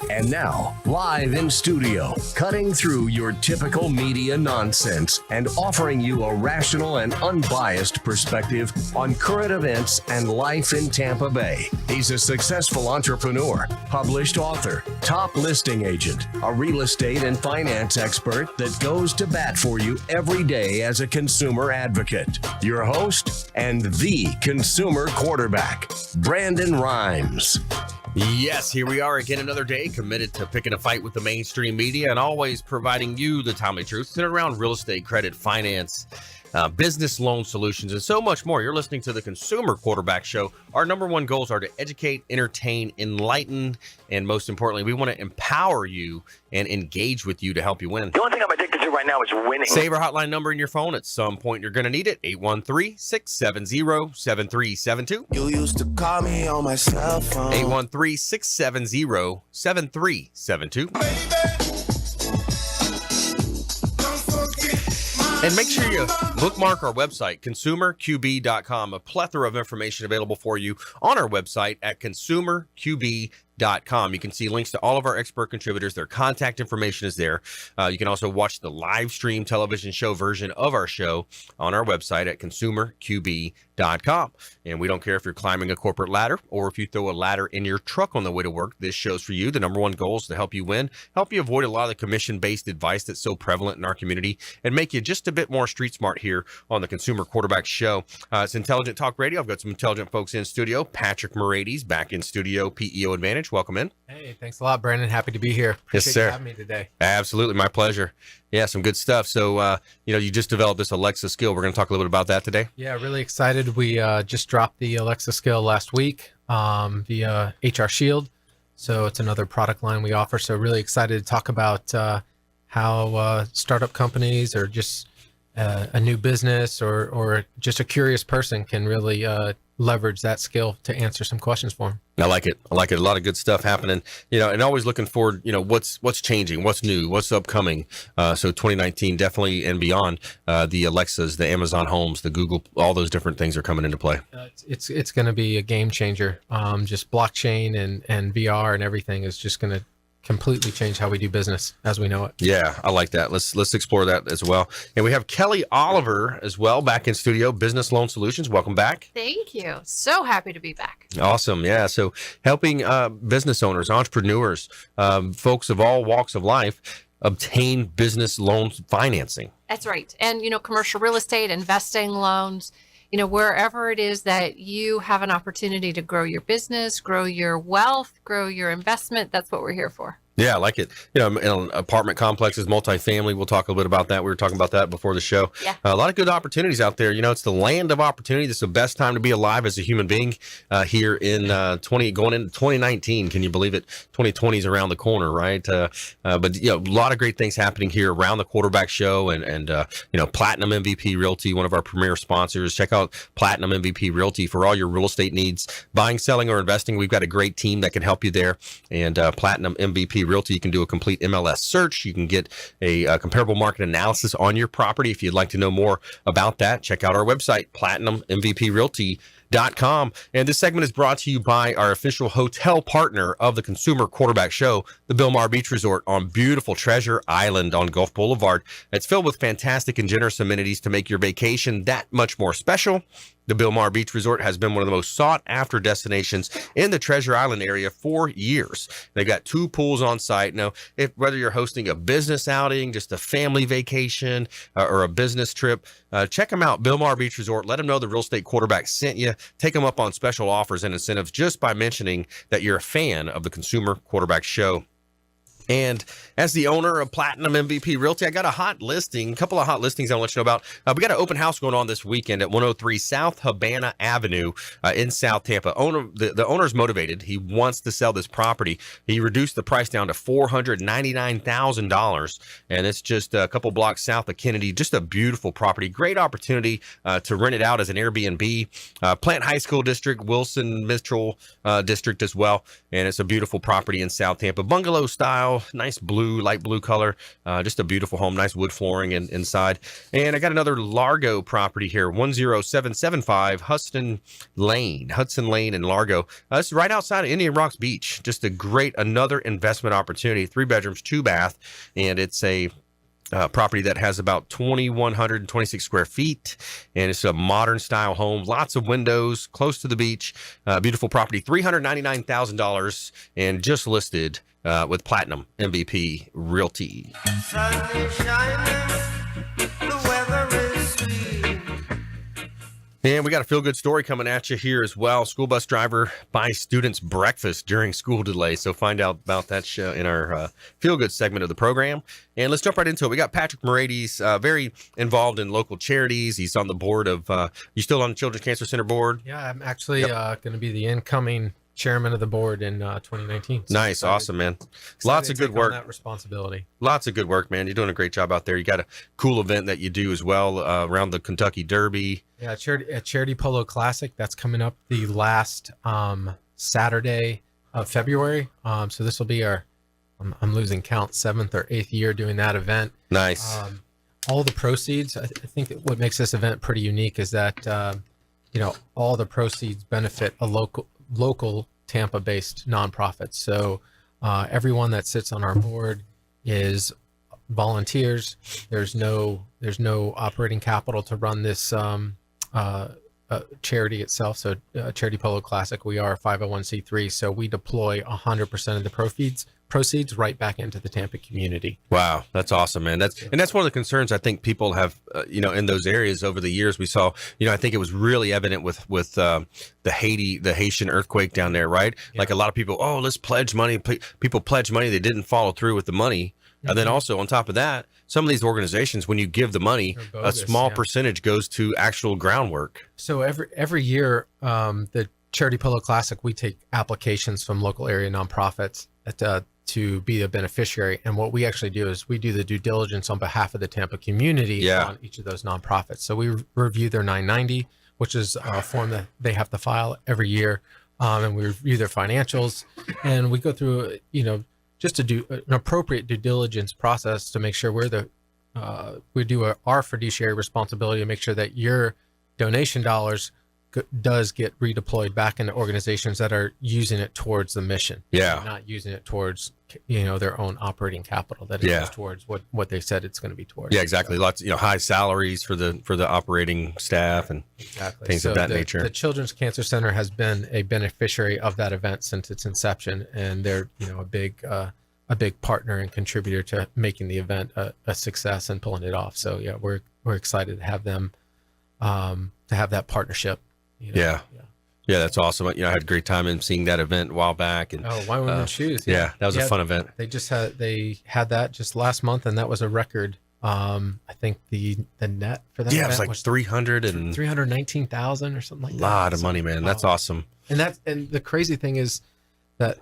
And now, live in studio, cutting through your typical media nonsense and offering you a rational and unbiased perspective on current events and life in Tampa Bay. He's a successful entrepreneur, published author, top listing agent, a real estate and finance expert that goes to bat for you every day as a consumer advocate. Your host and the consumer quarterback, Brandon Rhymes. Yes, here we are again another day, committed to picking a fight with the mainstream media and always providing you the timely truth centered around real estate, credit, finance, business loan solutions, and so much more. You're listening to the Consumer Quarterback Show. Our number one goals are to educate, entertain, enlighten, and most importantly, we want to empower you and engage with you to help you win. The only thing I'm addicted to right now is winning. Save our hotline number in your phone. At some point, you're going to need it. 813-670-7372. You used to call me on my cell phone. 813-670-7372. And make sure you bookmark our website, consumerqb.com. A plethora of information available for you on our website at consumerqb.com. You can see links to all of our expert contributors. Their contact information is there. You can also watch the live stream television show version of our show on our website at consumerqb.com. And we don't care if you're climbing a corporate ladder or if you throw a ladder in your truck on the way to work. This show's for you. The number one goal is to help you win, help you avoid a lot of the commission-based advice that's so prevalent in our community, and make you just a bit more street smart here on the Consumer Quarterback Show. It's Intelligent Talk Radio. I've got some intelligent folks in studio. Patrick Moraites back in studio, PEO Advantage. Welcome in. Hey, thanks a lot, Brandon. Happy to be here. Yes, Appreciate sir. you having me today. Absolutely. My pleasure. Yeah, some good stuff. So, you just developed this Alexa skill. We're going to talk a little bit about that today. Yeah, really excited. We just dropped the Alexa skill last week via HR Shield. So it's another product line we offer. So really excited to talk about how startup companies or just a new business or just a curious person can really leverage that skill to answer some questions for them. I like it. A lot of good stuff happening, and always looking forward, what's changing, what's new, what's upcoming. So 2019 definitely and beyond, the Alexas, the Amazon Homes, the Google, all those different things are coming into play. It's going to be a game changer. Just blockchain and VR and everything is just going to completely change how we do business as we know it. Yeah, I like that. Let's explore that as well. And we have Kelly Oliver as well back in studio, Business Loan Solutions. Welcome back. Thank you. So happy to be back. Awesome. Yeah. So helping business owners, entrepreneurs, folks of all walks of life obtain business loan financing. That's right. And, commercial real estate, investing loans, wherever it is that you have an opportunity to grow your business, grow your wealth, grow your investment, that's what we're here for. Yeah, I like it. In apartment complexes, multifamily, we'll talk a little bit about that. We were talking about that before the show. Yeah. A lot of good opportunities out there. It's the land of opportunity. This is the best time to be alive as a human being here in going into 2019. Can you believe it? 2020 is around the corner, right? But a lot of great things happening here around the Quarterback Show and Platinum MVP Realty, one of our premier sponsors. Check out Platinum MVP Realty for all your real estate needs, buying, selling, or investing. We've got a great team that can help you there. And Platinum MVP Realty, you can do a complete MLS search. You can get a comparable market analysis on your property. If you'd like to know more about that, check out our website, PlatinumMVPRealty.com. And this segment is brought to you by our official hotel partner of the Consumer Quarterback Show, the Bilmar Beach Resort on beautiful Treasure Island on Gulf Boulevard. It's filled with fantastic and generous amenities to make your vacation that much more special. The Bilmar Beach Resort has been one of the most sought-after destinations in the Treasure Island area for years. They've got 2 pools on site. Now, whether you're hosting a business outing, just a family vacation, or a business trip, check them out, Bilmar Beach Resort. Let them know the Real Estate Quarterback sent you. Take them up on special offers and incentives just by mentioning that you're a fan of the Consumer Quarterback Show. And as the owner of Platinum MVP Realty, I got a couple of hot listings I want to let you know about. We got an open house going on this weekend at 103 South Habana Avenue in South Tampa. The owner's motivated. He wants to sell this property. He reduced the price down to $499,000, and it's just a couple blocks south of Kennedy. Just a beautiful property. Great opportunity to rent it out as an Airbnb. Plant High School District, Wilson Mitchell District as well, and it's a beautiful property in South Tampa. Bungalow style, style, nice blue, light blue color. Just a beautiful home, nice wood flooring inside. And I got another Largo property here, 10775 Hudson Lane in Largo. This is right outside of Indian Rocks Beach. Just another investment opportunity, 3 bedrooms, 2 bath, and it's a property that has about 2,126 square feet, and it's a modern style home, lots of windows, close to the beach, beautiful property, $399,000, and just listed with Platinum MVP Realty. Sun is shining, the weather is sweet. And we got a feel-good story coming at you here as well. School bus driver buys students breakfast during school delay. So find out about that show in our feel-good segment of the program. And let's jump right into it. We got Patrick Moraites, very involved in local charities. He's on the board of, you still on the Children's Cancer Center board? Yeah, I'm actually going to be the incoming chairman of the board in 2019. So nice. Awesome, man. Lots of good work. That responsibility. Lots of good work, man. You're doing a great job out there. You got a cool event that you do as well around the Kentucky Derby. Yeah, Charity Polo Classic. That's coming up the last Saturday of February. So this will be our, I'm losing count, 7th or 8th year doing that event. Nice. All the proceeds, I think that what makes this event pretty unique is that, all the proceeds benefit a local Tampa-based nonprofit. So everyone that sits on our board is volunteers. There's no operating capital to run this charity itself. So Charity Polo Classic, we are a 501c3, so we deploy 100% of the proceeds right back into the Tampa community. Wow, that's awesome, man. That's one of the concerns I think people have, in those areas over the years. We saw, I think it was really evident with the Haitian earthquake down there, right? Yeah. Like a lot of people, let's pledge money. People pledge money, they didn't follow through with the money. Mm-hmm. And then also on top of that, some of these organizations, when you give the money, bogus, a small percentage goes to actual groundwork. So every year, the Charity Polo Classic, we take applications from local area nonprofits to be a beneficiary. And what we actually do is we do the due diligence on behalf of the Tampa community on each of those nonprofits. So we review their 990, which is a form that they have to file every year. And we review their financials, and we go through, just to do an appropriate due diligence process to make sure we do our fiduciary responsibility to make sure that your donation dollars does get redeployed back into organizations that are using it towards the mission. Yeah. Not using it towards, their own operating capital, that it goes towards what they said it's going to be towards. Yeah, exactly. So, lots, high salaries for the operating staff and things of that nature. The Children's Cancer Center has been a beneficiary of that event since its inception, and they're, a big partner and contributor to making the event a success and pulling it off. So yeah, we're excited to have them, to have that partnership. Yeah, that's awesome. I had a great time in seeing that event a while back. And Why Women Choose? Yeah, that was a fun event. They had that just last month, and that was a record. I think the net for that event it was like 319,000 or something like that. A lot of money, man. That's awesome. And the crazy thing is that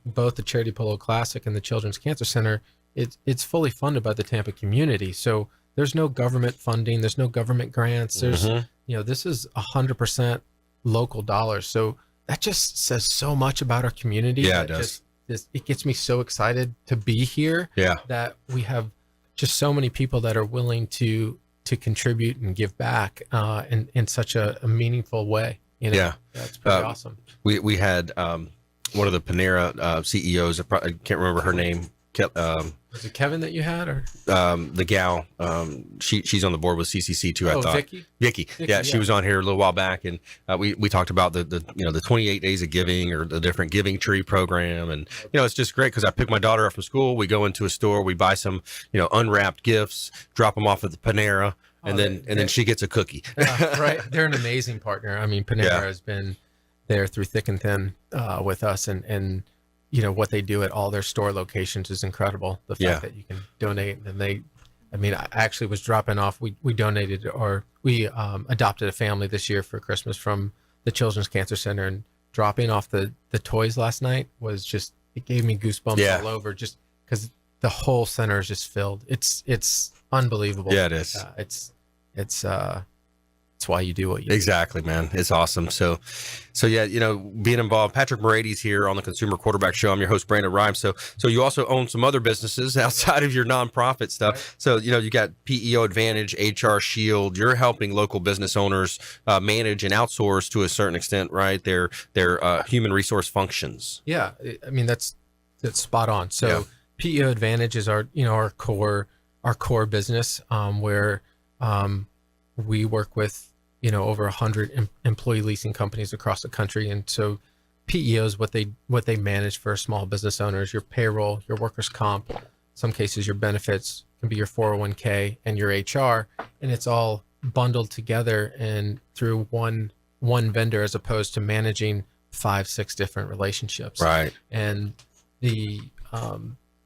both the Charity Polo Classic and the Children's Cancer Center, it's fully funded by the Tampa community. So there's no government funding, there's no government grants. There's this is 100% local dollars. So that just says so much about our community. Yeah, it does. It gets me so excited to be here. Yeah. That we have just so many people that are willing to contribute and give back in such a meaningful way. Yeah. That's pretty awesome. We had one of the Panera CEOs, I can't remember her name. Was it Kevin that you had, or the gal? She's on the board with CCC too. I thought Vicky. Yeah, she was on here a little while back, and we talked about the 28 days of giving, or the different giving tree program, and it's just great because I pick my daughter up from school, we go into a store, we buy some unwrapped gifts, drop them off at the Panera, and then she gets a cookie. Right, they're an amazing partner. I mean, Panera has been there through thick and thin with us, and what they do at all their store locations is incredible. The fact that you can donate, and I actually was dropping off. We donated, or we adopted a family this year for Christmas from the Children's Cancer Center, and dropping off the toys last night was just, it gave me goosebumps all over, just because the whole center is just filled. It's unbelievable. Yeah, it is. It's that's why you do what you do. Exactly, man. It's awesome. So yeah, being involved. Patrick Moraites here on the Consumer Quarterback Show. I'm your host, Brandon Rhymes. So you also own some other businesses outside of your nonprofit stuff. Right. So, you got PEO Advantage, HR Shield. You're helping local business owners manage and outsource to a certain extent, right? Their human resource functions. Yeah. I mean, that's spot on. So yeah. PEO Advantage is our core business, where we work with over 100 employee leasing companies across the country, and so PEO is what they manage for small business owners. Your payroll, your workers' comp, some cases your benefits, can be your 401k and your HR, and it's all bundled together and through one vendor, as opposed to managing 5-6 different relationships. Right. And the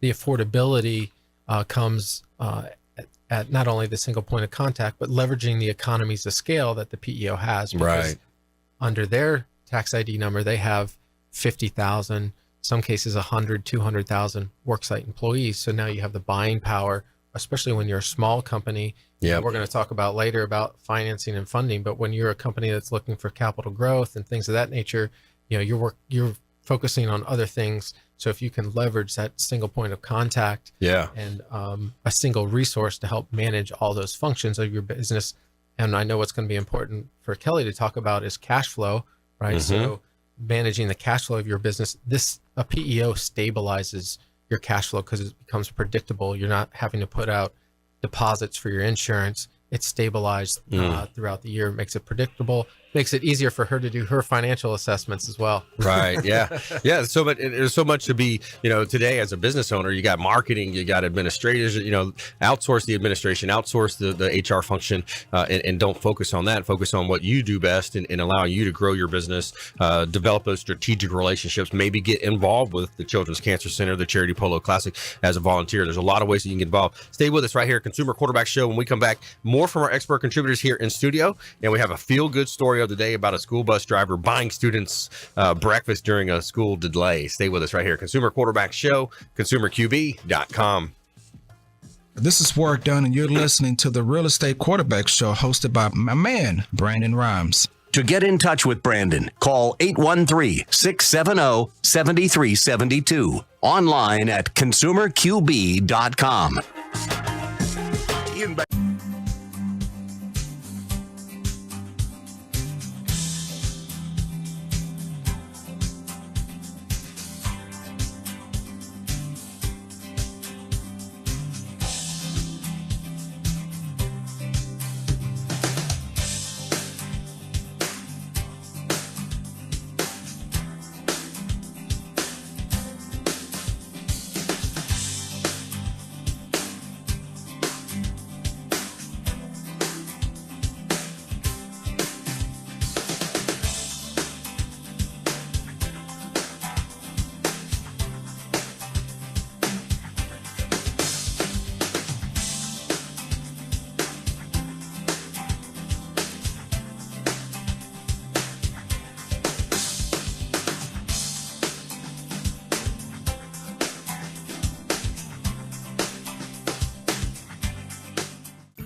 affordability comes at not only the single point of contact, but leveraging the economies of scale that the PEO has. Because right. Under their tax ID number, they have 50,000, some cases 100, 200,000 worksite employees. So now you have the buying power, especially when you're a small company. Yeah, we're going to talk about later about financing and funding. But when you're a company that's looking for capital growth and things of that nature, you're focusing on other things. So if you can leverage that single point of contact, and a single resource to help manage all those functions of your business, and I know what's going to be important for Kelly to talk about is cash flow, right? Mm-hmm. So managing the cash flow of your business, a PEO stabilizes your cash flow because it becomes predictable. You're not having to put out deposits for your insurance. It's stabilized throughout the year, makes it predictable, makes it easier for her to do her financial assessments as well. Right. Yeah. Yeah. So much. There's so much to be, today as a business owner, you got marketing, you got administrators, outsource the administration, outsource the HR function, and don't focus on that. Focus on what you do best and allowing you to grow your business, develop those strategic relationships, maybe get involved with the Children's Cancer Center, the Charity Polo Classic as a volunteer. There's a lot of ways that you can get involved. Stay with us right here, Consumer Quarterback Show. When we come back, more from our expert contributors here in studio, and we have a feel-good story of the day about a school bus driver buying students breakfast during a school delay. Stay with us right here. Consumer Quarterback Show, consumerqb.com. This is Work Done, and you're listening to the Real Estate Quarterback Show, hosted by my man, Brandon Rhymes. To get in touch with Brandon, call 813-670-7372. Online at consumerqb.com.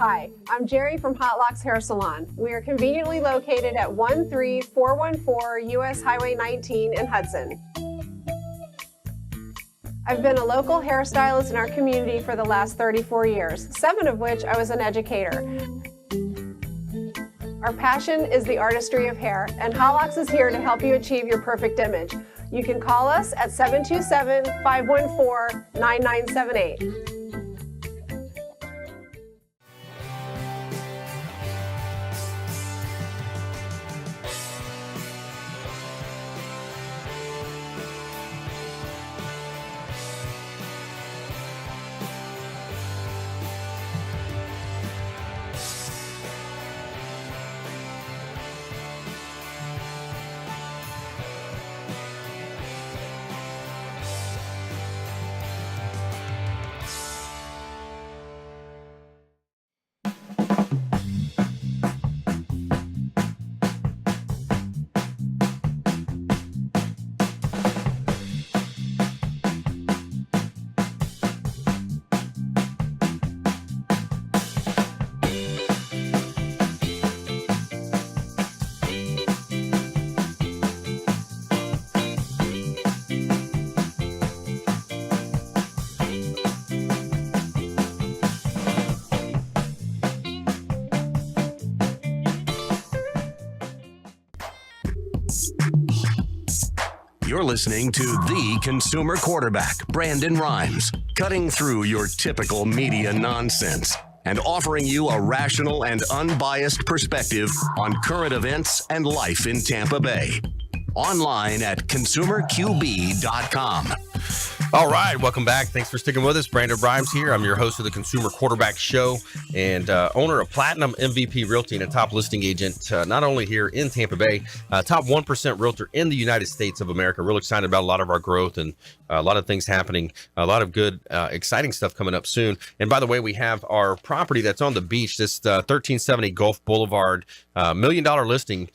Hi, I'm Jerry from Hot Locks Hair Salon. We are conveniently located at 13414 US Highway 19 in Hudson. I've been a local hairstylist in our community for the last 34 years, 7 of which I was an educator. Our passion is the artistry of hair, and Hot Locks is here to help you achieve your perfect image. You can call us at 727-514-9978. You're listening to the consumer quarterback, Brandon Rhymes, cutting through your typical media nonsense and offering you a rational and unbiased perspective on current events and life in Tampa Bay. Online at consumerqb.com. All right, welcome back. Thanks for sticking with us. Brandon Rhymes here. I'm your host of the Consumer Quarterback Show and owner of Platinum MVP Realty and a top listing agent, not only here in Tampa Bay, top 1% realtor in the United States of America. Real excited about a lot of our growth and a lot of things happening, a lot of good, exciting stuff coming up soon. And by the way, we have our property that's on the beach, this 1370 Gulf Boulevard, $1 million listing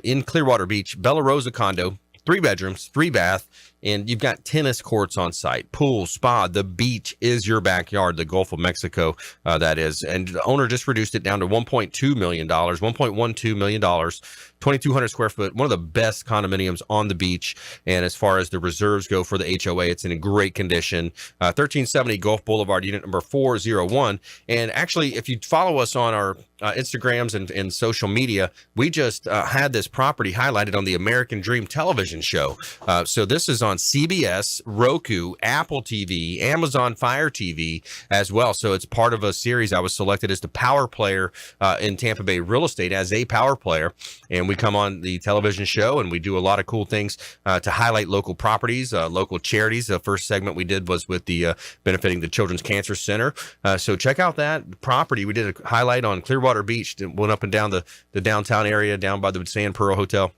in Clearwater Beach, Bella Rosa condo, 3 bedrooms, 3 bath. And you've got tennis courts on site, pool, spa. The beach is your backyard, the Gulf of Mexico, that is. And the owner just reduced it down to $1.2 million, $1.12 million, 2,200 square foot, one of the best condominiums on the beach. And as far as the reserves go for the HOA, it's in great condition. 1370 Gulf Boulevard, unit number 401. And actually, if you follow us on our Instagrams and social media, we just had this property highlighted on the American Dream television show. So this is on CBS, Roku, Apple TV, Amazon Fire TV as well. So it's part of a series. I was selected as the power player in Tampa Bay real estate as a power player. And we come on the television show and we do a lot of cool things to highlight local properties, local charities. The first segment we did was with the benefiting the Children's Cancer Center. So check out that property. We did a highlight on Clearwater Beach, went up and down the downtown area, down by the Sand Pearl Hotel.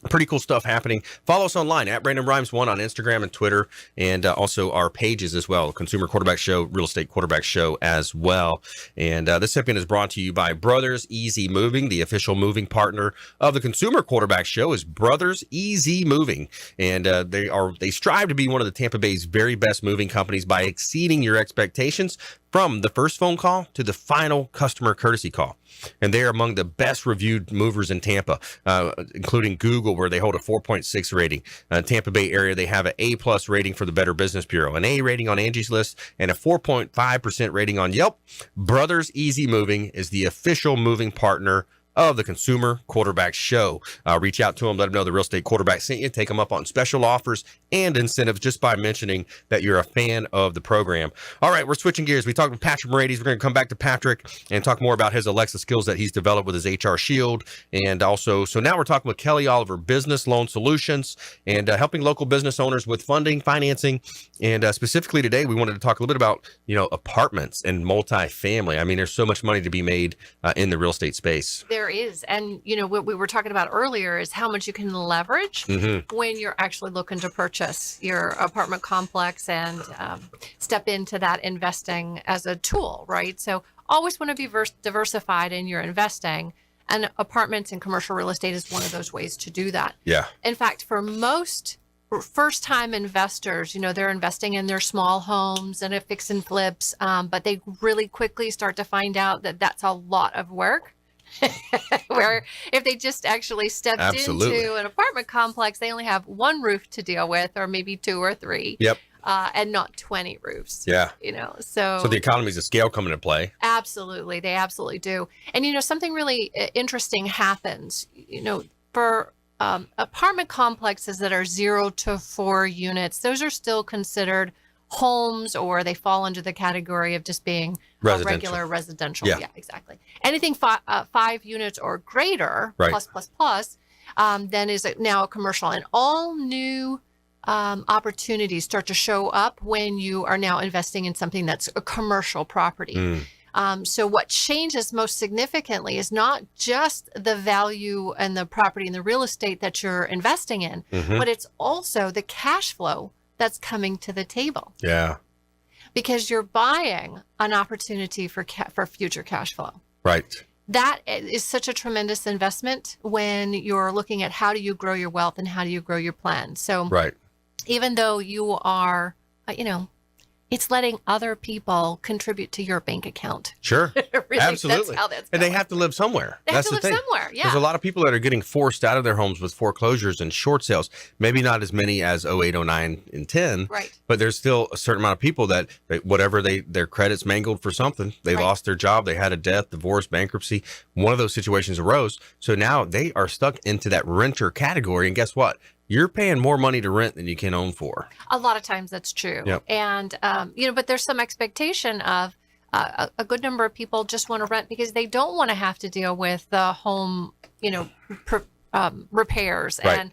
Pretty cool stuff happening. Follow us online at Brandon Rhymes 1 on Instagram and Twitter, and also our pages as well. Consumer Quarterback Show, Real Estate Quarterback Show as well. And this segment is brought to you by Brothers Easy Moving. The official moving partner of the Consumer Quarterback Show is Brothers Easy Moving. And they strive to be one of the Tampa Bay's very best moving companies by exceeding your expectations from the first phone call to the final customer courtesy call. And they're among the best reviewed movers in Tampa, including Google, where they hold a 4.6 rating. Tampa Bay area, they have an A+ rating for the Better Business Bureau, an A rating on Angie's List, and a 4.5% rating on Yelp. Brothers Easy Moving is the official moving partner of the Consumer Quarterback Show. Reach out to them, let them know the Real Estate Quarterback sent you, take them up on special offers and incentives just by mentioning that you're a fan of the program. All right, we're switching gears. We talked with Patrick Moraites. We're going to come back to Patrick and talk more about his Alexa skills that he's developed with his HR Shield. And also, so now we're talking with Kelly Oliver, Business Loan Solutions, and helping local business owners with funding, financing. And specifically today, we wanted to talk a little bit about, apartments and multifamily. I mean, there's so much money to be made in the real estate space. There is. And, what we were talking about earlier is how much you can leverage when you're actually looking to purchase your apartment complex and step into that investing as a tool, right? So always want to be diversified in your investing. And apartments and commercial real estate is one of those ways to do that. Yeah. In fact, for most first-time investors, they're investing in their small homes and fix and flips, but they really quickly start to find out that that's a lot of work. Where if they just actually stepped into an apartment complex, they only have one roof to deal with, or maybe 2 or 3. Yep. And not 20 roofs. Yeah. So the economies of scale come into play. Absolutely. They absolutely do. And, something really interesting happens, for apartment complexes that are 0 to 4 units, those are still considered homes, or they fall under the category of just being regular residential. Yeah, exactly. Anything 5 units or greater, plus, then is now a commercial. And all new opportunities start to show up when you are now investing in something that's a commercial property. So what changes most significantly is not just the value and the property and the real estate that you're investing in, but it's also the cash flow that's coming to the table. Yeah. Because you're buying an opportunity for future cash flow. Right. That is such a tremendous investment when you're looking at how do you grow your wealth and how do you grow your plan. So even though you are, it's letting other people contribute to your bank account. Sure. Really, absolutely. That's how that's going. And they have to live somewhere. That's the thing. Somewhere, yeah. There's a lot of people that are getting forced out of their homes with foreclosures and short sales. Maybe not as many as 08, 09, and 10. Right. But there's still a certain amount of people that whatever their credits mangled for something. They lost their job. They had a death, divorce, bankruptcy. One of those situations arose. So now they are stuck into that renter category. And guess what? you're paying more money to rent than you can own for. A lot of times that's true. Yep. And, but there's some expectation of a good number of people just want to rent because they don't want to have to deal with the home, repairs Right. and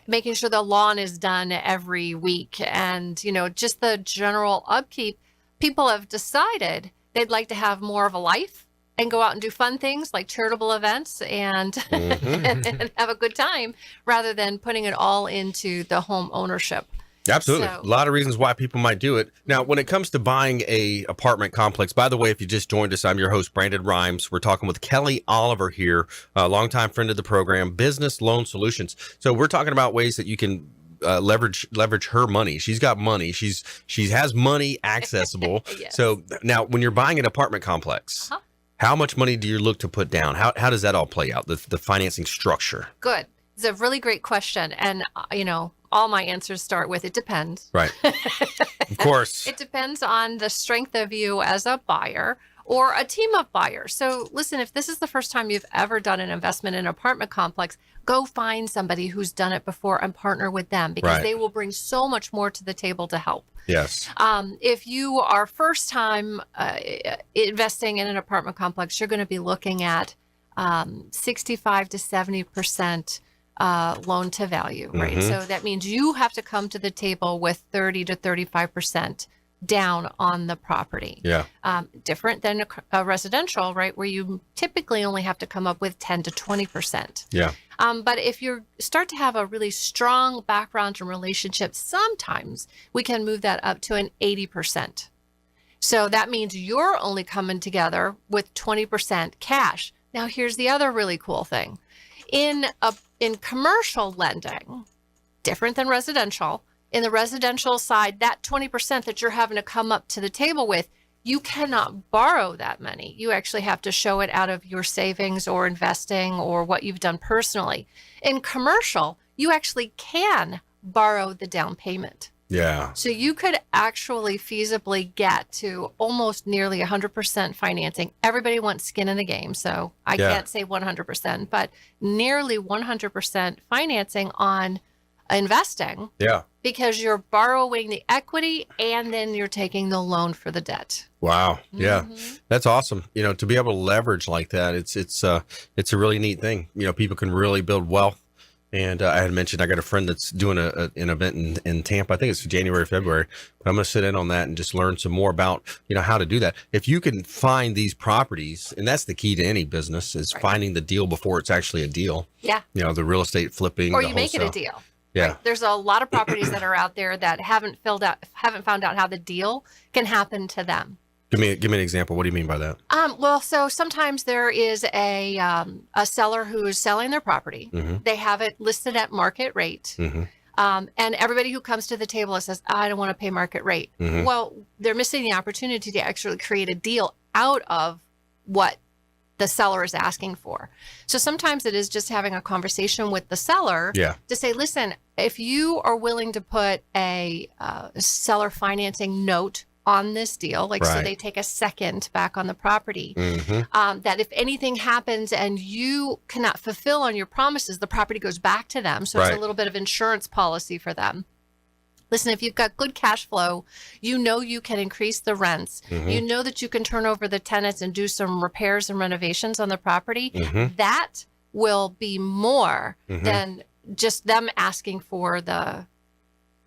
making sure the lawn is done every week. And, just the general upkeep. People have decided they'd like to have more of a life and go out and do fun things like charitable events and, and have a good time rather than putting it all into the home ownership. Absolutely. So- A lot of reasons why people might do it. Now, when it comes to buying a apartment complex, by the way, if you just joined us, I'm your host, Brandon Rhymes. We're talking with Kelly Oliver here, a longtime friend of the program, Business Loan Solutions. So we're talking about ways that you can leverage her money. She's got money. She has money accessible. Yes. So now when you're buying an apartment complex, how much money do you look to put down? How does that all play out, the financing structure? Good. It's a really great question. And, all my answers start with it depends. Right. Of course. It depends on the strength of you as a buyer or a team of buyers. So listen, if this is the first time you've ever done an investment in an apartment complex, go find somebody who's done it before and partner with them because Right. they will bring so much more to the table to help. Yes. If you are first time investing in an apartment complex, you're going to be looking at 65 to 70% loan to value, right? Mhm. So that means you have to come to the table with 30 to 35% down on the property. Yeah. Different than a residential, right? Where you typically only have to come up with 10 to 20%. Yeah. But if you start to have a really strong background and relationship, sometimes we can move that up to an 80%. So that means you're only coming together with 20% cash. Now, here's the other really cool thing. In commercial lending, different than residential, in the residential side, that 20% that you're having to come up to the table with, you cannot borrow that money. You actually have to show it out of your savings or investing or what you've done personally. In commercial, you actually can borrow the down payment. Yeah. So you could actually feasibly get to almost nearly 100% financing. Everybody wants skin in the game, so I Yeah. can't say 100%, but nearly 100% financing on investing Yeah. because you're borrowing the equity and then you're taking the loan for the debt. Wow. Yeah. Mhm. That's awesome. To be able to leverage like that, it's a really neat thing. People can really build wealth. And I had mentioned I got a friend that's doing an event in Tampa. I think it's January, February. But I'm going to sit in on that and just learn some more about, how to do that. If you can find these properties, and that's the key to any business, is finding the deal before it's actually a deal. Yeah. The real estate flipping. Or the you make it a wholesale. deal. Yeah. Right? There's a lot of properties that are out there that haven't found out how the deal can happen to them. Give me an example. What do you mean by that? Well, so sometimes there is a seller who is selling their property. Mhm. They have it listed at market rate. Mhm. And everybody who comes to the table and says, I don't want to pay market rate. Mhm. Well, they're missing the opportunity to actually create a deal out of what the seller is asking for. So sometimes it is just having a conversation with the seller Yeah. to say, listen, if you are willing to put a seller financing note on this deal, so Right. they take a second back on the property, Mhm. that if anything happens and you cannot fulfill on your promises, the property goes back to them. So it's Right. a little bit of insurance policy for them. Listen, if you've got good cash flow, you can increase the rents. Mhm. You know that you can turn over the tenants and do some repairs and renovations on the property. Mhm. That will be more Mhm. than just them asking for the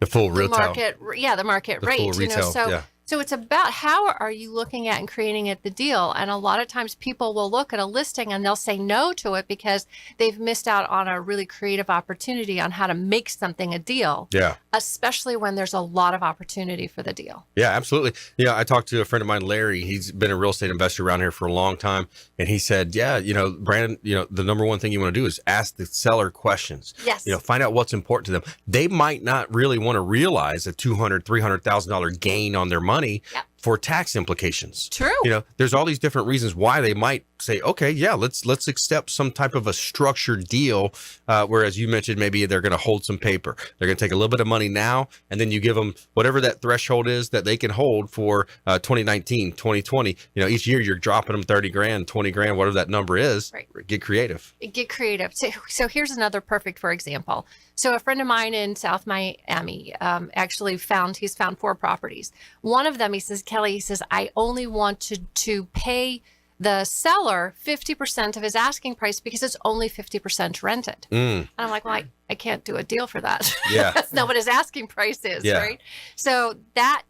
full the retail. market, the market The rate. full retail, So yeah. so it's about how are you looking at and creating it the deal. And a lot of times people will look at a listing and they'll say no to it because they've missed out on a really creative opportunity on how to make something a deal, Yeah. especially when there's a lot of opportunity for the deal. Yeah, absolutely. I talked to a friend of mine, Larry. He's been a real estate investor around here for a long time. And he said, Brandon, the number one thing you want to do is ask the seller questions. Yes. Find out what's important to them. They might not really want to realize a $200,000, $300,000 gain on their money Yep. for tax implications. True. There's all these different reasons why they might say, okay, yeah, let's accept some type of a structured deal. Whereas you mentioned maybe they're going to hold some paper. They're going to take a little bit of money now, and then you give them whatever that threshold is that they can hold for 2019, 2020. Each year you're dropping them 30 grand, 20 grand, whatever that number is. Right. Get creative. Get creative. So here's another perfect, for example. So a friend of mine in South Miami actually found 4 properties. One of them, he says, Kelly, I only wanted to pay the seller 50% of his asking price because it's only 50% rented. And I'm like, well, I can't do a deal for that. Yeah. That's not what his asking price is, right? So that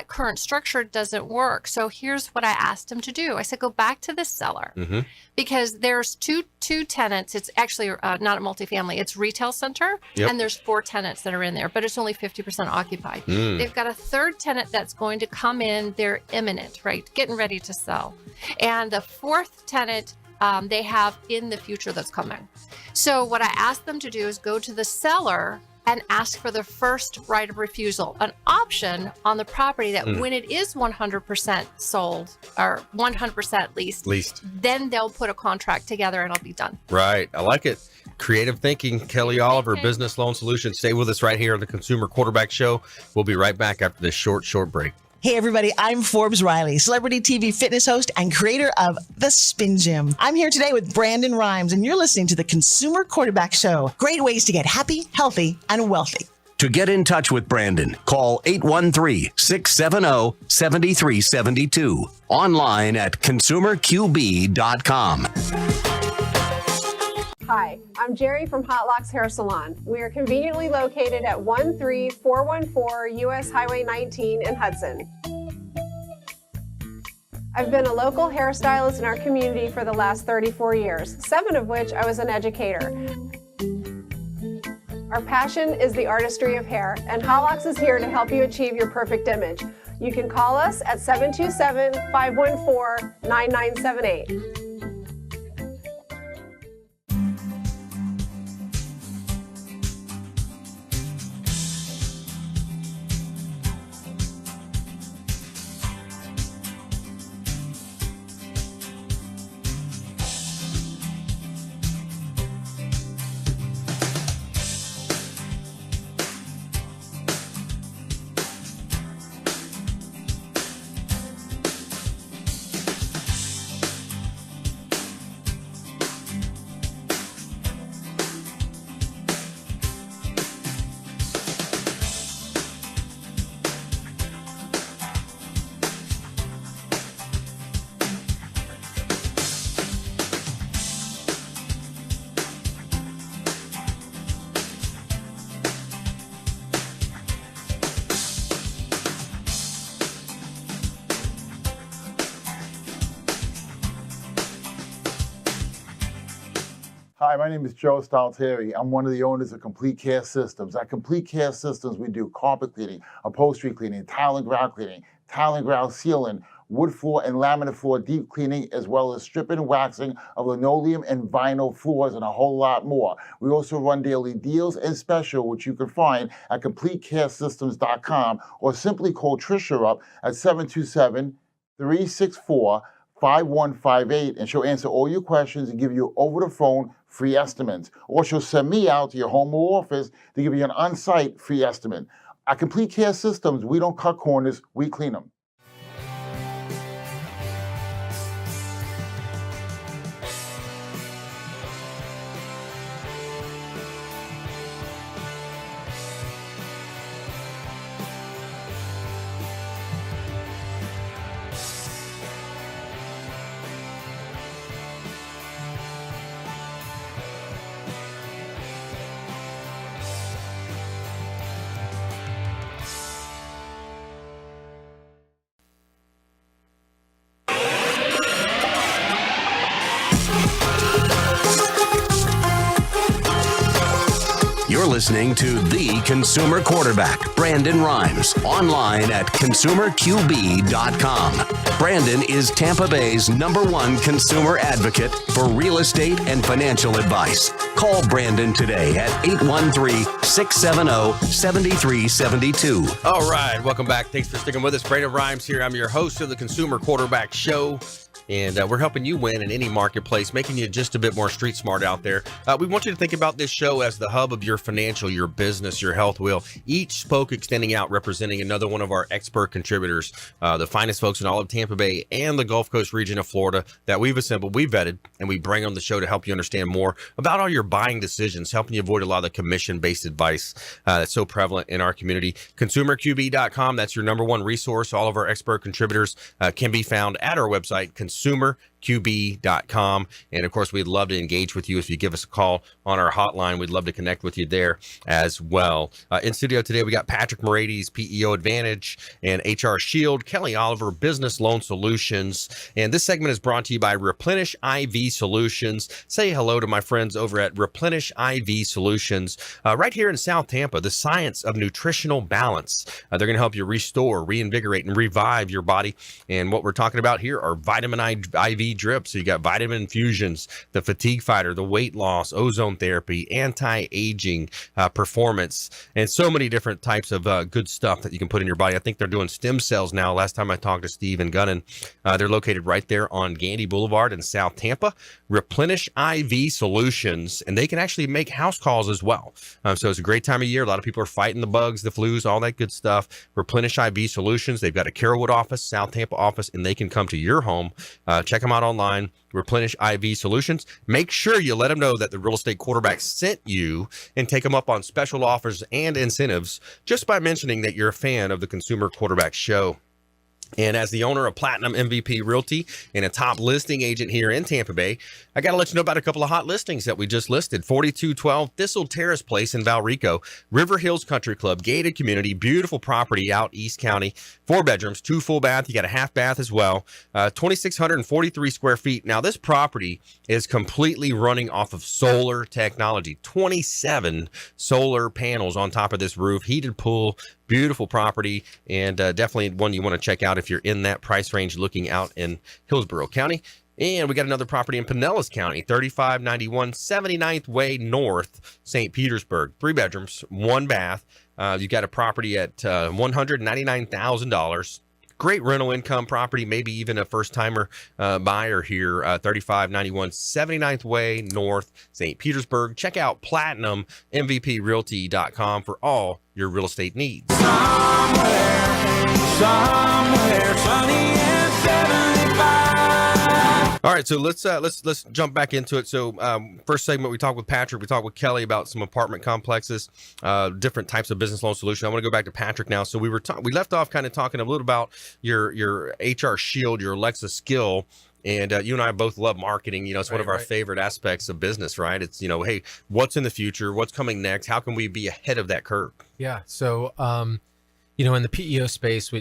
current structure doesn't work. So here's what I asked him to do. I said, go back to the seller because there's two tenants. It's actually not a multifamily. It's retail center. Yep. And there's 4 tenants that are in there, but it's only 50% occupied. They've got a 3rd tenant that's going to come in. They're imminent, right? Getting ready to sell. And the 4th tenant they have in the future that's coming. So what I asked them to do is go to the seller and ask for the first right of refusal, an option on the property that when it is 100% sold or 100% leased, then they'll put a contract together and it'll be done. Right. I like it. Creative thinking. Kelly Oliver, Business Loan Solutions. Stay with us right here on the Consumer Quarterback Show. We'll be right back after this short break. Hey everybody, I'm Forbes Riley, celebrity TV fitness host and creator of The Spin Gym. I'm here today with Brandon Rhymes, and you're listening to the Consumer Quarterback Show. Great ways to get happy, healthy, and wealthy. To get in touch with Brandon, call 813-670-7372. Online at consumerqb.com. Hi, I'm Jerry from Hot Locks Hair Salon. We are conveniently located at 13414 US Highway 19 in Hudson. I've been a local hairstylist in our community for the last 34 years, 7 of which I was an educator. Our passion is the artistry of hair, and Hot Locks is here to help you achieve your perfect image. You can call us at 727-514-9978. Hi, my name is Joe Stalteri. I'm one of the owners of Complete Care Systems. At Complete Care Systems, we do carpet cleaning, upholstery cleaning, tile and grout cleaning, tile and grout sealing, wood floor and laminate floor deep cleaning, as well as stripping and waxing of linoleum and vinyl floors, and a whole lot more. We also run daily deals and special, which you can find at CompleteCareSystems.com, or simply call Trisha up at 727-364-5158, and she'll answer all your questions and give you over the phone free estimates. Or she'll send me out to your home or office to give you an on-site free estimate. At Complete Care Systems, we don't cut corners, we clean them. You're listening to The Consumer Quarterback, Brandon Rhymes, online at consumerqb.com. Brandon is Tampa Bay's #1 consumer advocate for real estate and financial advice. Call Brandon today at 813-670-7372. All right, welcome back. Thanks for sticking with us. Brandon Rhymes here. I'm your host of the Consumer Quarterback Show. and we're helping you win in any marketplace, making you just a bit more street smart out there. We want you to think about this show as the hub of your financial, your business, your health wheel. Each spoke extending out, representing another one of our expert contributors, the finest folks in all of Tampa Bay and the Gulf Coast region of Florida that we've assembled, we vetted, and we bring on the show to help you understand more about all your buying decisions, helping you avoid a lot of the commission-based advice that's so prevalent in our community. ConsumerQB.com, that's your number one resource. All of our expert contributors can be found at our website, ConsumerQB.com. And of course, we'd love to engage with you if you give us a call on our hotline. We'd love to connect with you there as well. In studio today, we got Patrick Moraites, PEO Advantage and HR Shield, Kelly Oliver, Business Loan Solutions. And this segment is brought to you by Replenish IV Solutions. Say hello to my friends over at Replenish IV Solutions, right here in South Tampa, the science of nutritional balance. They're going to help you restore, reinvigorate, and revive your body. And what we're talking about here are vitamin IV drips. So you got vitamin infusions, the fatigue fighter, the weight loss, ozone therapy, anti-aging, performance, and so many different types of good stuff that you can put in your body. I think they're doing stem cells now. Last time I talked to Steve and Gunnan, they're located right there on Gandy Boulevard in South Tampa. Replenish IV Solutions, and they can actually make house calls as well. So it's a great time of year. A lot of people are fighting the bugs, the flus, all that good stuff. Replenish IV Solutions. They've got a Carrollwood office, South Tampa office, and they can come to your home. Check them out online. Replenish IV Solutions. Make sure you let them know that the Real Estate Quarterback sent you, and take them up on special offers and incentives just by mentioning that you're a fan of the Consumer Quarterback Show. And as the owner of Platinum MVP Realty and a top listing agent here in Tampa Bay, I got to let you know about a couple of hot listings that we just listed. 4212 Thistle Terrace Place in Valrico, River Hills Country Club, gated community, beautiful property out East County, 4 bedrooms, 2 full bath. You got a half bath as well, 2,643 square feet. Now, this property is completely running off of solar technology, 27 solar panels on top of this roof, heated pool, beautiful property, and definitely one you want to check out if you're in that price range looking out in Hillsborough County. And we got another property in Pinellas County, 3591 79th Way North, St. Petersburg, 3 bedrooms, 1 bath. You got a property at $199,000. Great rental income property, maybe even a first-timer buyer here, 3591 79th Way North, St. Petersburg. Check out PlatinumMVPRealty.com for all your real estate needs. Somewhere sunny and 75. All right, so let's jump back into it. So first segment, we talked with Patrick, we talked with Kelly about some apartment complexes, different types of business loan solutions. I want to go back to Patrick now. So we left off kind of talking a little about your HR Shield, your Alexa skill. And you and I both love marketing. You know, it's one of our favorite aspects of business, right? It's, hey, what's in the future? What's coming next? How can we be ahead of that curve? Yeah. So, in the PEO space,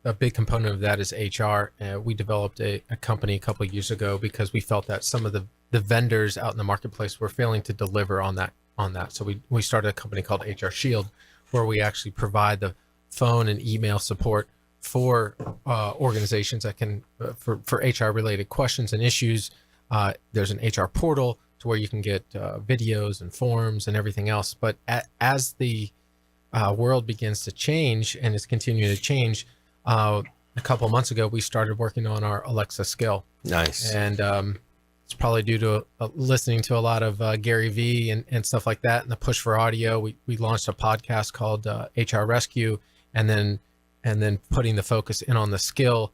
a big component of that is HR. We developed a company a couple of years ago because we felt that some of the vendors out in the marketplace were failing to deliver on that. So we started a company called HR Shield, where we actually provide the phone and email support for organizations that can for HR related questions and issues. There's an HR portal to where you can get videos and forms and everything else. But as the world begins to change, and it's continuing to change, a couple of months ago we started working on our Alexa skill. Nice. And it's probably due to listening to a lot of Gary Vee and stuff like that, and the push for audio. We launched a podcast called HR Rescue, and then putting the focus in on the skill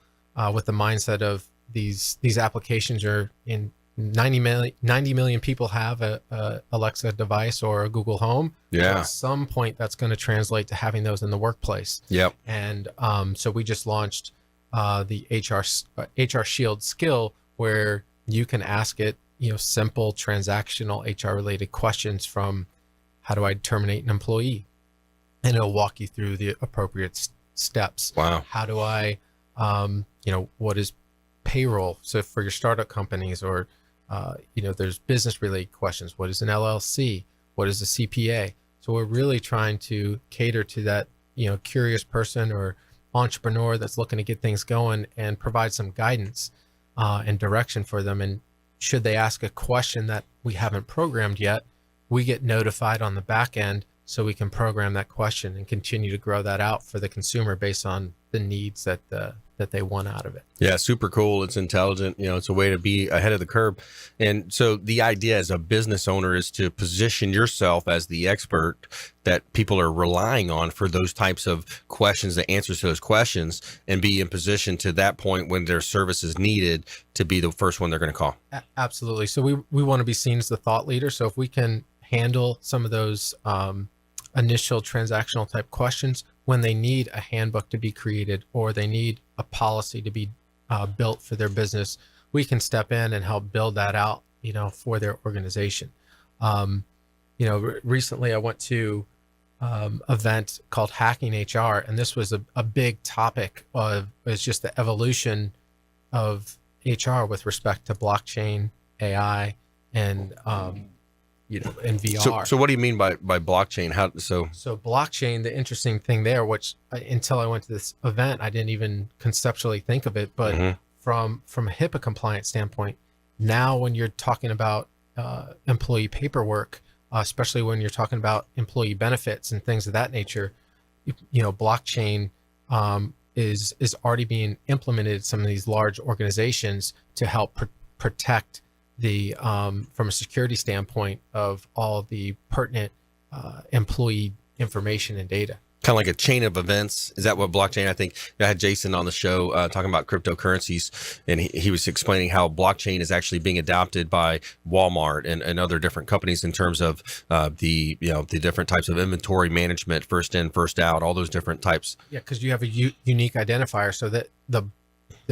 with the mindset of these applications are in 90 million people have a Alexa device or a Google Home. Yeah. So at some point that's going to translate to having those in the workplace. Yep. And so we just launched the HR Shield skill, where you can ask it, simple transactional HR related questions from how do I terminate an employee? And it'll walk you through the appropriate steps. Wow. How do I, what is payroll? So for your startup companies, or, there's business related questions. What is an LLC? What is a CPA? So we're really trying to cater to that, curious person or entrepreneur that's looking to get things going, and provide some guidance and direction for them. And should they ask a question that we haven't programmed yet, we get notified on the back end, so we can program that question and continue to grow that out for the consumer based on the needs that they want out of it. Yeah, super cool. It's intelligent. It's a way to be ahead of the curve. And so the idea as a business owner is to position yourself as the expert that people are relying on for those types of questions, the answers to those questions, and be in position to that point when their service is needed to be the first one they're going to call. Absolutely. So we want to be seen as the thought leader. So if we can handle some of those initial transactional type questions when they need a handbook to be created or they need a policy to be built for their business, we can step in and help build that out, for their organization. Recently I went to event called Hacking HR, and this was a big topic it's just the evolution of HR with respect to blockchain, AI, and and VR. So what do you mean by blockchain? So blockchain, the interesting thing there, which until I went to this event, I didn't even conceptually think of it, but from a HIPAA compliance standpoint, now when you're talking about employee paperwork, especially when you're talking about employee benefits and things of that nature, blockchain is already being implemented in some of these large organizations to help protect the from a security standpoint of all the pertinent employee information and data. Kind of like a chain of events. Is that what blockchain? I think I had Jason on the show talking about cryptocurrencies, and he was explaining how blockchain is actually being adopted by Walmart and other different companies in terms of the different types of inventory management, first in, first out, all those different types. Yeah, because you have a unique identifier, so that the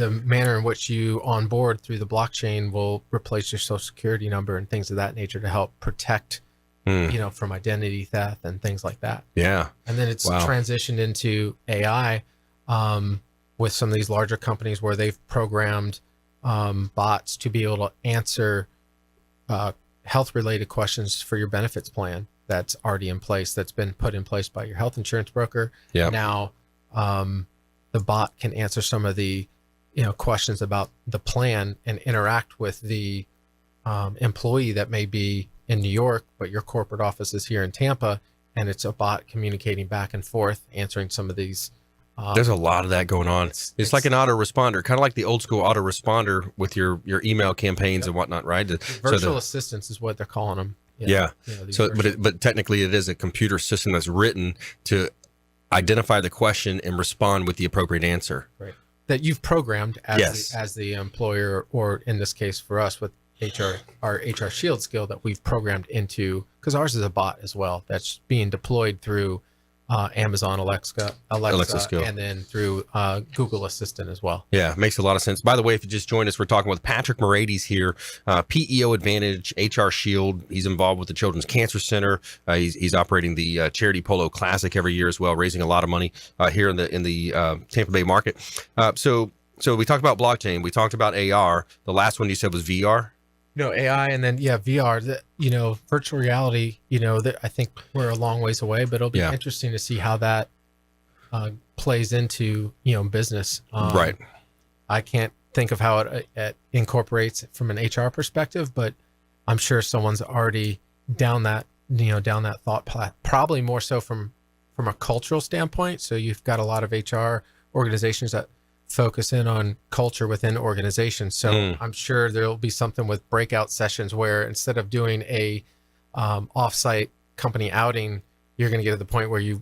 manner in which you onboard through the blockchain will replace your social security number and things of that nature to help protect from identity theft and things like that. Yeah. And then it's transitioned into AI with some of these larger companies where they've programmed bots to be able to answer health related questions for your benefits plan that's already in place, that's been put in place by your health insurance broker. Yeah. Now the bot can answer some of the questions about the plan and interact with the employee that may be in New York, but your corporate office is here in Tampa, and it's a bot communicating back and forth, answering some of these. There's a lot of that going on. It's like an autoresponder, kind of like the old school autoresponder with your email campaigns and whatnot, right? Virtual assistants is what they're calling them. Yeah. But technically it is a computer system that's written to identify the question and respond with the appropriate answer. Right. That you've programmed as the employer, or in this case for us with our HR Shield skill that we've programmed into, because ours is a bot as well that's being deployed through Amazon Alexa skill, and then through Google Assistant as well. Yeah, makes a lot of sense. By the way, if you just joined us, we're talking with Patrick Moraites here, PEO Advantage, HR Shield. He's involved with the Children's Cancer Center. He's operating the Charity Polo Classic every year as well, raising a lot of money here in the Tampa Bay market. So we talked about blockchain. We talked about AR. The last one you said was VR. AI, and then VR. Virtual reality. I think we're a long ways away, but it'll be interesting to see how that plays into business. Right. I can't think of how it incorporates from an HR perspective, but I'm sure someone's already down that thought path. Probably more so from a cultural standpoint. So you've got a lot of HR organizations that focus in on culture within organizations. So I'm sure there'll be something with breakout sessions where instead of doing a offsite company outing, you're going to get to the point where you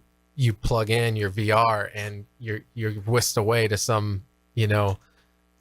plug in your VR and you're whisked away to some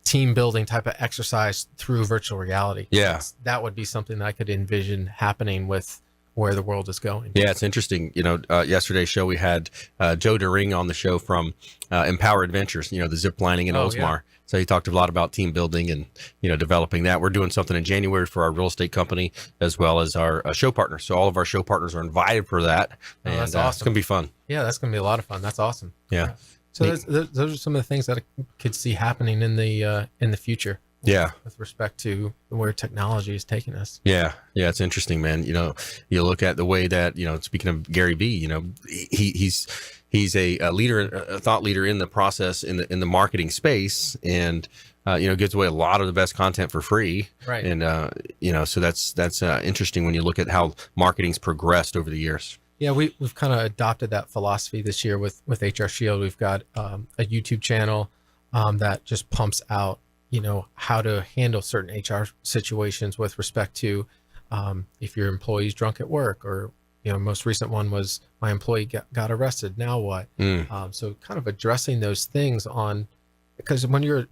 team building type of exercise through virtual reality. Yeah, that would be something that I could envision happening with where the world is going. Yeah, it's interesting. Yesterday's show we had Joe DeRing on the show from Empower Adventures, the zip lining in Oldsmar. Yeah. So he talked a lot about team building and developing that. We're doing something in January for our real estate company as well as our show partners. So all of our show partners are invited for that, and that's awesome. It's gonna be fun. Yeah, that's gonna be a lot of fun. That's awesome. Yeah. So those are some of the things that I could see happening in the future. Yeah. With respect to where technology is taking us. Yeah. Yeah. It's interesting, man. You look at the way that, speaking of Gary Vee, he's a leader, a thought leader in the process in the marketing space, and, gives away a lot of the best content for free. Right. And, so that's interesting when you look at how marketing's progressed over the years. Yeah, we've kind of adopted that philosophy this year with HR Shield. We've got a YouTube channel. that just pumps out, how to handle certain HR situations with respect to if your employee's drunk at work, or most recent one was my employee got arrested. Now what? So kind of addressing those things because when you're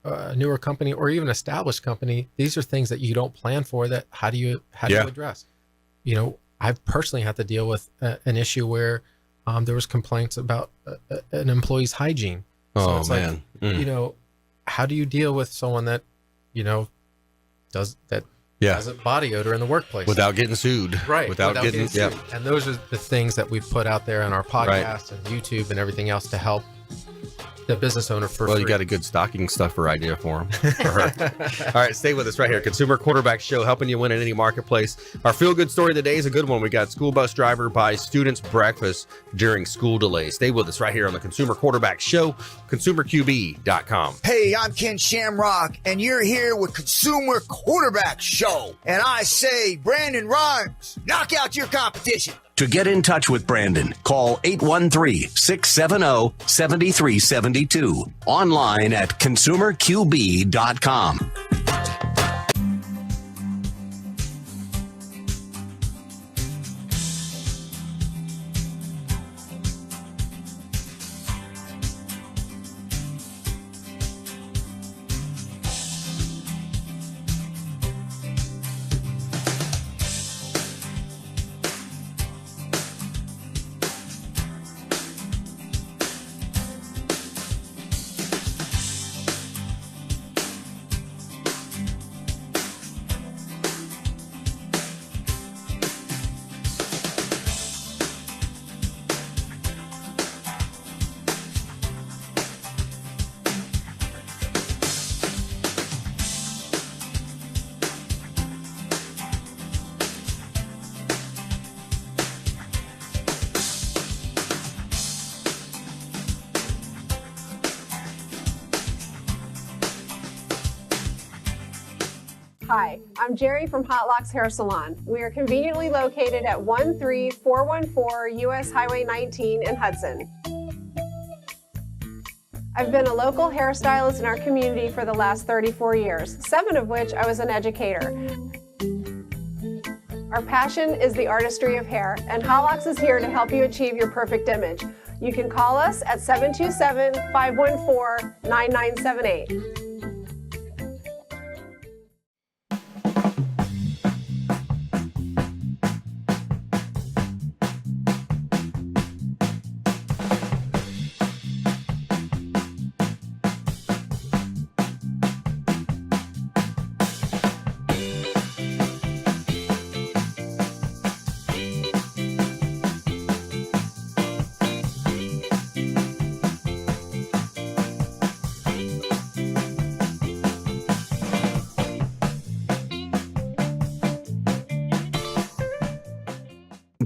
a newer company or even established company, these are things that you don't plan for. That how do you address? I've personally had to deal with an issue where there was complaints about an employee's hygiene. So it's man. like, how do you deal with someone that has body odor in the workplace without getting sued, right? Without getting sued. And those are the things that we've put out there on our podcast and YouTube and everything else to help the business owner for free. You got a good stocking stuffer idea for him. For her. All right, stay with us right here. Consumer Quarterback Show, helping you win in any marketplace. Our feel-good story of the day is a good one. We got school bus driver buys students breakfast during school delays. Stay with us right here on the Consumer Quarterback Show, consumerqb.com. Hey, I'm Ken Shamrock, and you're here with Consumer Quarterback Show. And I say, Brandon Rhymes, knock out your competition. To get in touch with Brandon, call 813-670-7372. Online at consumerqb.com. Hi, I'm Jerry from Hot Locks Hair Salon. We are conveniently located at 13414 US Highway 19 in Hudson. I've been a local hairstylist in our community for the last 34 years, 7 of which I was an educator. Our passion is the artistry of hair, and Hot Locks is here to help you achieve your perfect image. You can call us at 727-514-9978.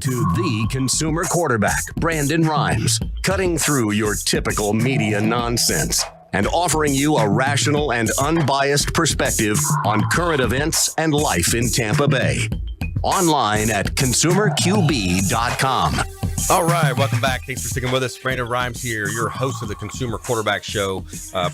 To the consumer quarterback, Brandon Rhymes, cutting through your typical media nonsense and offering you a rational and unbiased perspective on current events and life in Tampa Bay. Online at consumerqb.com. All right, welcome back. Thanks for sticking with us. Brandon Rhymes here, your host of the Consumer Quarterback Show,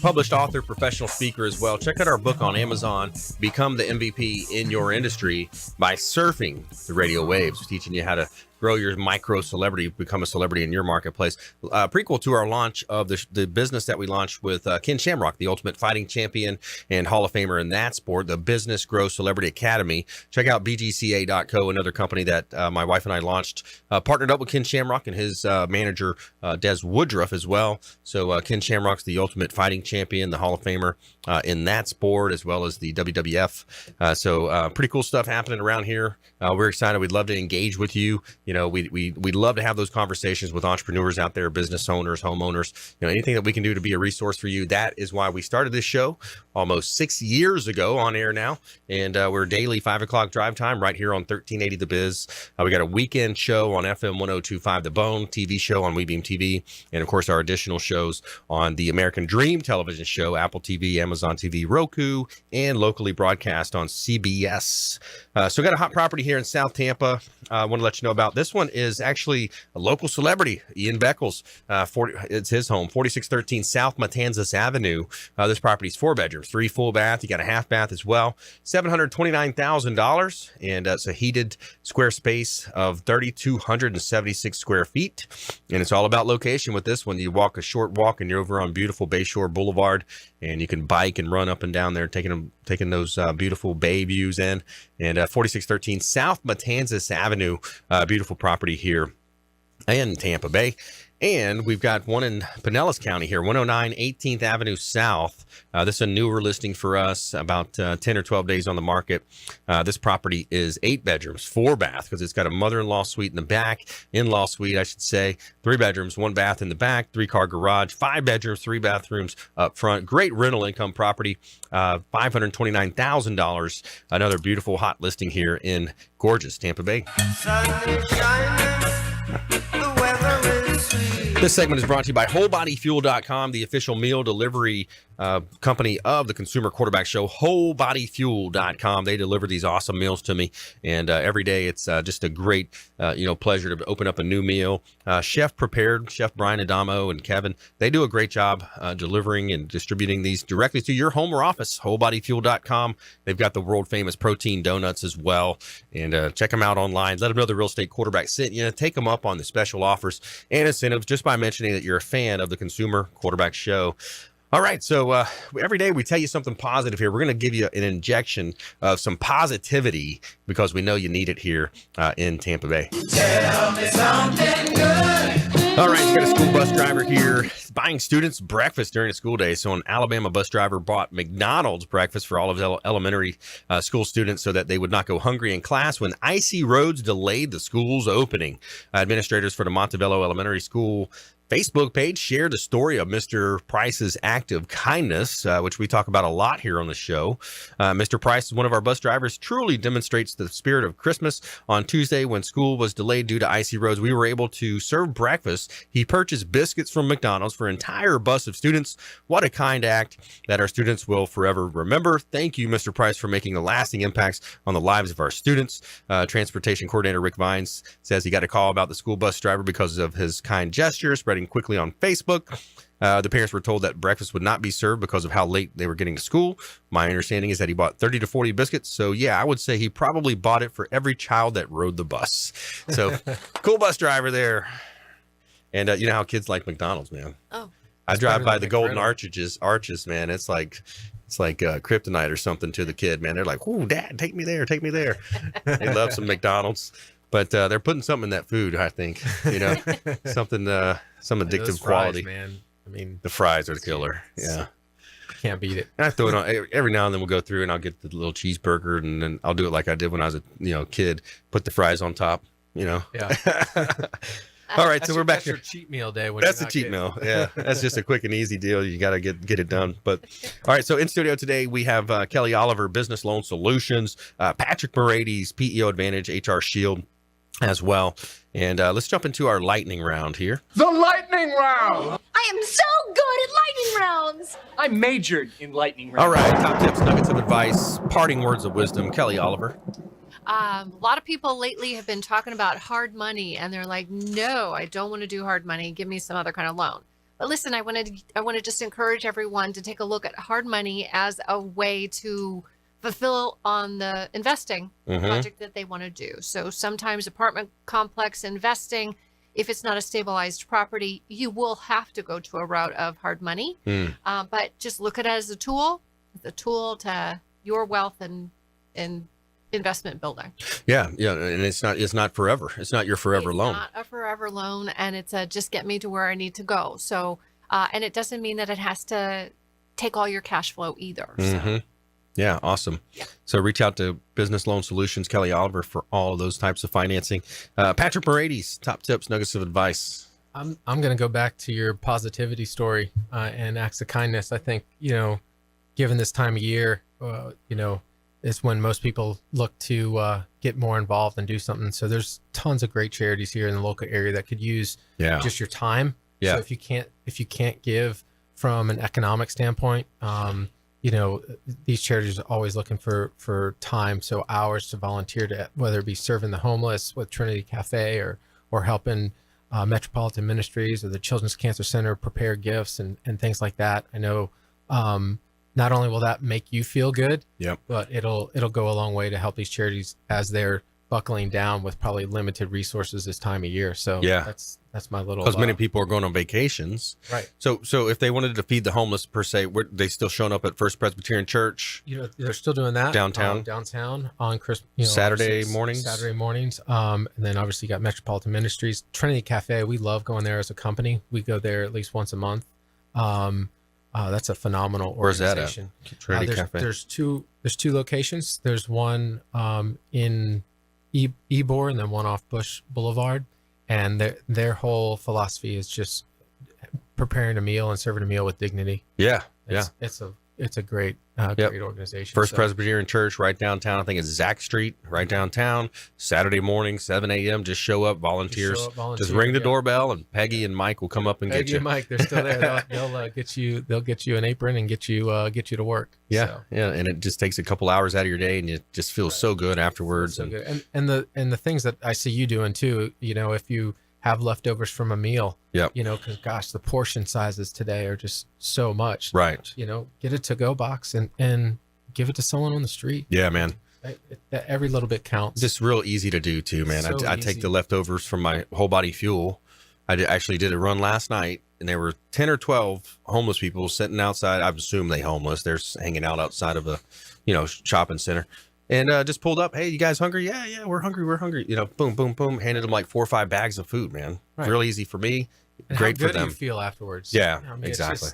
published author, professional speaker as well. Check out our book on Amazon, Become the MVP in Your Industry by Surfing the Radio Waves, teaching you how to grow your micro celebrity, become a celebrity in your marketplace. Prequel to our launch of the business that we launched with Ken Shamrock, the ultimate fighting champion and Hall of Famer in that sport, the Business Grow Celebrity Academy. Check out bgca.co, another company that my wife and I launched, partnered up with Ken Shamrock and his manager, Des Woodruff, as well. So Ken Shamrock's the ultimate fighting champion, the Hall of Famer in that sport, as well as the WWF. So pretty cool stuff happening around here. We're excited. We'd love to engage with you. You know, we'd love to have those conversations with entrepreneurs out there, business owners, homeowners, anything that we can do to be a resource for you. That is why we started this show almost 6 years ago, on air now. And we're daily 5 o'clock drive time right here on 1380 The Biz. We got a weekend show on FM 1025 The Bone, TV show on WeBeam TV, and of course our additional shows on the American Dream television show, Apple TV, Amazon TV, Roku, and locally broadcast on CBS. So we got a hot property here in South Tampa. I want to let you know about This one is actually a local celebrity, Ian Beckles. It's his home, 4613 South Matanzas Avenue. This property's 4 bedrooms, 3 full bath. You got a half bath as well. $729,000, and it's a heated square space of 3,276 square feet. And it's all about location with this one. You walk a short walk, and you're over on beautiful Bayshore Boulevard, and you can bike and run up and down there, taking those beautiful bay views in. And 4613 South Matanzas Avenue, beautiful property here in Tampa Bay. And we've got one in Pinellas County here, 109 18th Avenue South. This is a newer listing for us, about 10 or 12 days on the market. This property is 8 bedrooms, 4 bath, because it's got a mother-in-law suite in the back, in-law suite, I should say, 3 bedrooms, 1 bath in the back, 3-car garage, 5 bedrooms, 3 bathrooms up front. Great rental income property, $529,000. Another beautiful hot listing here in gorgeous Tampa Bay. This segment is brought to you by WholeBodyFuel.com, the official meal delivery company of the Consumer Quarterback Show. WholeBodyFuel.com. They deliver these awesome meals to me, and every day it's just a great pleasure to open up a new meal. Chef Brian Adamo and Kevin, they do a great job delivering and distributing these directly to your home or office. WholeBodyFuel.com. They've got the world famous protein donuts as well, and check them out online. Let them know the Real Estate Quarterback sent you. Take them up on the special offers and incentives just by mentioning that you're a fan of the Consumer Quarterback Show. All right, so every day we tell you something positive here. We're going to give you an injection of some positivity because we know you need it here in Tampa Bay. Tell me something good. All right, you got a school bus driver here buying students breakfast during a school day. So an Alabama bus driver bought McDonald's breakfast for all of his elementary school students so that they would not go hungry in class when icy roads delayed the school's opening. Administrators for the Montebello Elementary School Facebook page shared the story of Mr. Price's act of kindness, which we talk about a lot here on the show. Mr. Price is one of our bus drivers, truly demonstrates the spirit of Christmas. On Tuesday, when school was delayed due to icy roads, we were able to serve breakfast. He purchased biscuits from McDonald's for an entire bus of students. What a kind act that our students will forever remember. Thank you, Mr. Price, for making the lasting impacts on the lives of our students. Transportation coordinator Rick Vines says he got a call about the school bus driver because of his kind gesture, spreading quickly on Facebook. The parents were told that breakfast would not be served because of how late they were getting to school. My understanding is that he bought 30 to 40 biscuits. So yeah, I would say he probably bought it for every child that rode the bus. So cool bus driver there. And you know how kids like McDonald's, man. Oh, I drive by the golden arches, man. It's like kryptonite or something to the kid, man. They're like, "Ooh, Dad, take me there, take me there." They love some McDonald's. But they're putting something in that food, I think. Something, some addictive quality. Man. I mean, the fries are the killer. Yeah, can't beat it. I throw it on every now and then. We'll go through and I'll get the little cheeseburger, and then I'll do it like I did when I was a kid. Put the fries on top. Yeah. All right, so we're back to your cheat meal day. That's a cheat meal. Yeah, that's just a quick and easy deal. You got to get it done. But all right, so in studio today we have Kelly Oliver, Business Loan Solutions, Patrick Moraites, PEO Advantage, HR Shield as well. And let's jump into our lightning round here. The lightning round! I am so good at lightning rounds! I majored in lightning rounds. All right, top tips, nuggets of advice, parting words of wisdom. Kelly Oliver. A lot of people lately have been talking about hard money, and they're like, no, I don't want to do hard money. Give me some other kind of loan. But listen, I want to just encourage everyone to take a look at hard money as a way to fulfill on the investing project that they want to do. So sometimes apartment complex investing, if it's not a stabilized property, you will have to go to a route of hard money. But just look at it as a tool to your wealth and investment building. Yeah, and it's not forever. It's not your forever loan. It's not a forever loan, and it's just get me to where I need to go. So, and it doesn't mean that it has to take all your cash flow either. So. Yeah, awesome. Yeah. So reach out to Business Loan Solutions, Kelly Oliver, for all of those types of financing. Patrick Moraites, top tips, nuggets of advice. I'm going to go back to your positivity story and acts of kindness. I think, given this time of year, is when most people look to get more involved and do something. So there's tons of great charities here in the local area that could use just your time. Yeah. So if you can't give from an economic standpoint, these charities are always looking for time, so hours to volunteer to, whether it be serving the homeless with Trinity Cafe or helping Metropolitan Ministries or the Children's Cancer Center prepare gifts and things like that. I know not only will that make you feel good, but it'll go a long way to help these charities as they're buckling down with probably limited resources this time of year. So that's my little, because many people are going on vacations. Right. So if they wanted to feed the homeless per se, were they still showing up at First Presbyterian Church? They're still doing that downtown on Christmas, Saturday mornings. And then obviously you got Metropolitan Ministries, Trinity Cafe. We love going there as a company. We go there at least once a month. That's a phenomenal organization. Where's that at? Trinity Cafe. There's two locations. There's one in Ybor and then one off Bush Boulevard. And their whole philosophy is just preparing a meal and serving a meal with dignity. It's a great great organization. First Presbyterian Church right downtown. I think it's Zach Street right downtown. Saturday morning, 7 a.m. Just show up, volunteers. Just ring the doorbell, and Peggy and Mike will come up and get you. Peggy and Mike, they're still there. They'll get you. They'll get you an apron and get you to work. Yeah, and it just takes a couple hours out of your day, and it just feels so good afterwards. So good. And the things that I see you doing too. If you have leftovers from a meal, because gosh, the portion sizes today are just so much. Right. Get a to-go box and give it to someone on the street. Yeah, man. Every little bit counts. Just real easy to do too, man. So I take the leftovers from my whole body fuel. I actually did a run last night, and there were 10 or 12 homeless people sitting outside. I assume they homeless. They're hanging out outside of a, shopping center. And just pulled up. Hey, you guys hungry? Yeah, we're hungry. Boom, boom, boom. Handed them like 4 or 5 bags of food, man. Right. Real easy for me. And great how good for them. You feel afterwards. Yeah, exactly.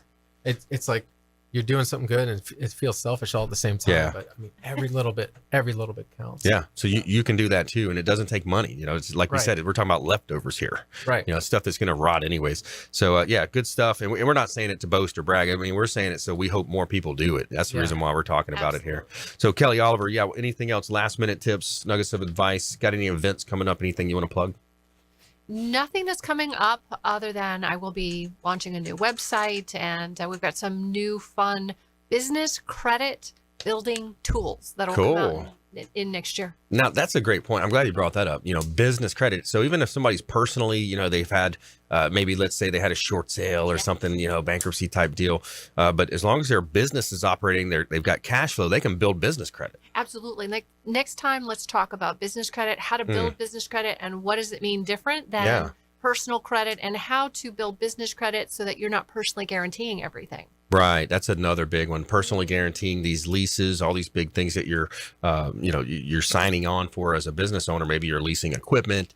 It's like you're doing something good, and it feels selfish all at the same time. Yeah. But I mean, every little bit counts. Yeah. So you can do that too, and it doesn't take money. It's like we said, we're talking about leftovers here. Right. Stuff that's going to rot anyways. So good stuff. And we're not saying it to boast or brag. I mean, we're saying it so we hope more people do it. That's the reason why we're talking about it here. So Kelly Oliver, anything else? Last minute tips, nuggets of advice? Got any events coming up? Anything you want to plug? Nothing that's coming up other than I will be launching a new website, and we've got some new fun business credit building tools that'll come out in next year. Now, that's a great point. I'm glad you brought that up. Business credit. So even if somebody's personally, they've had maybe, let's say they had a short sale or something, bankruptcy type deal. But as long as their business is operating, they've got cash flow, they can build business credit. Absolutely. Like next time, let's talk about business credit, how to build business credit, and what does it mean different than personal credit, and how to build business credit so that you're not personally guaranteeing everything. Right. That's another big one. Personally guaranteeing these leases, all these big things that you're, you're signing on for as a business owner. Maybe you're leasing equipment.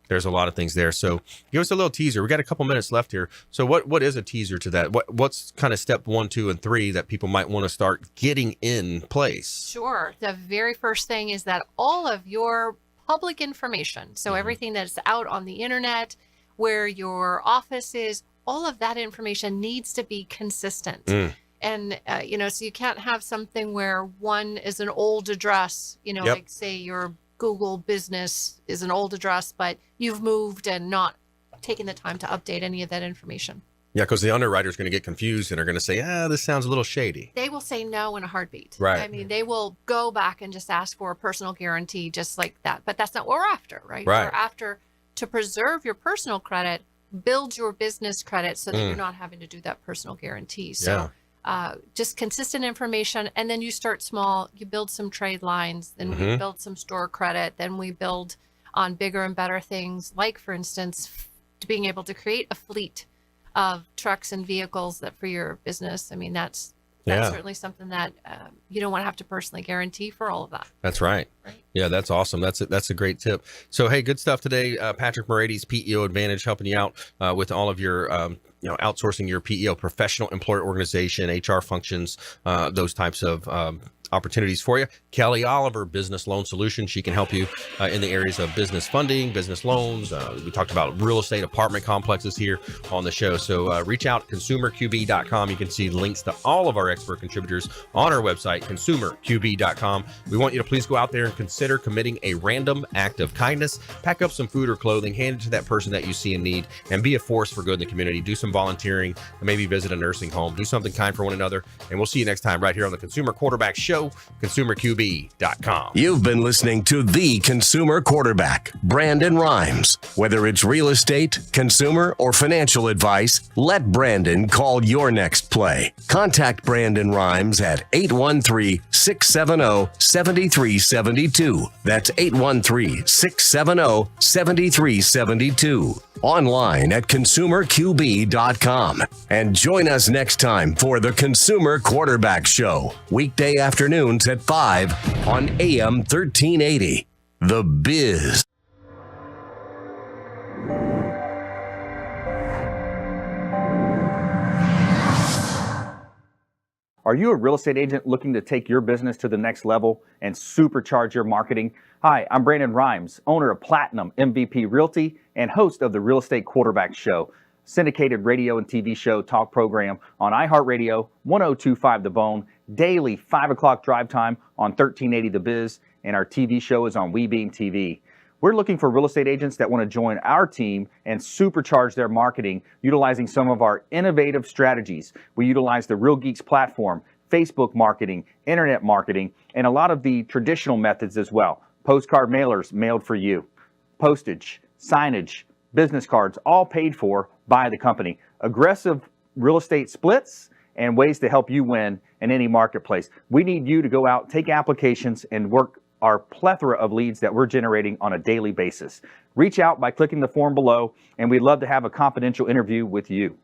There's a lot of things there. So give us a little teaser. We got a couple minutes left here. So what is a teaser to that? What's kind of step 1, 2, and 3 that people might want to start getting in place? Sure. The very first thing is that all of your public information, so everything that's out on the internet, where your office is, all of that information needs to be consistent. And, so you can't have something where one is an old address, like say your Google business is an old address, but you've moved and not taken the time to update any of that information. Yeah, because the underwriter is going to get confused and are going to say, this sounds a little shady. They will say no in a heartbeat. Right. I mean, they will go back and just ask for a personal guarantee just like that. But that's not what we're after, right? Right. We're after to preserve your personal credit, build your business credit so that you're not having to do that personal guarantee. So just consistent information. And then you start small, you build some trade lines, then we build some store credit, then we build on bigger and better things, like, for instance, being able to create a fleet of trucks and vehicles that for your business. I mean, that's certainly something that you don't want to have to personally guarantee for all of that. That's right. Yeah, that's awesome. That's a great tip. So, hey, good stuff today. Patrick Moraites, PEO Advantage, helping you out with all of your, outsourcing your PEO, professional employer organization, HR functions, those types of opportunities for you. Kelly Oliver, Business Loan Solutions. She can help you in the areas of business funding, business loans. We talked about real estate apartment complexes here on the show. So reach out, consumerqb.com. You can see links to all of our expert contributors on our website, consumerqb.com. We want you to please go out there and consider committing a random act of kindness. Pack up some food or clothing, hand it to that person that you see in need, and be a force for good in the community. Do some volunteering, maybe visit a nursing home. Do something kind for one another. And we'll see you next time right here on the Consumer Quarterback Show, consumerqb.com. You've been listening to the Consumer Quarterback, Brandon Rhymes. Whether it's real estate, consumer, or financial advice, let Brandon call your next play. Contact Brandon Rhymes at 813-670-7372. That's 813-670-7372. Online at consumerqb.com. And join us next time for the Consumer Quarterback Show, weekday afternoons at 5 on AM 1380. The Biz. Are you a real estate agent looking to take your business to the next level and supercharge your marketing? Hi, I'm Brandon Rhymes, owner of Platinum MVP Realty and host of the Real Estate Quarterback Show, syndicated radio and TV show talk program on iHeartRadio, 1025 The Bone, daily 5 o'clock drive time on 1380 The Biz, and our TV show is on WeBeam TV. We're looking for real estate agents that want to join our team and supercharge their marketing utilizing some of our innovative strategies. We utilize the Real Geeks platform, Facebook marketing, internet marketing, and a lot of the traditional methods as well. Postcard mailers mailed for you, postage, signage, business cards, all paid for by the company. Aggressive real estate splits and ways to help you win in any marketplace. We need you to go out, take applications, and work our plethora of leads that we're generating on a daily basis. Reach out by clicking the form below, and we'd love to have a confidential interview with you.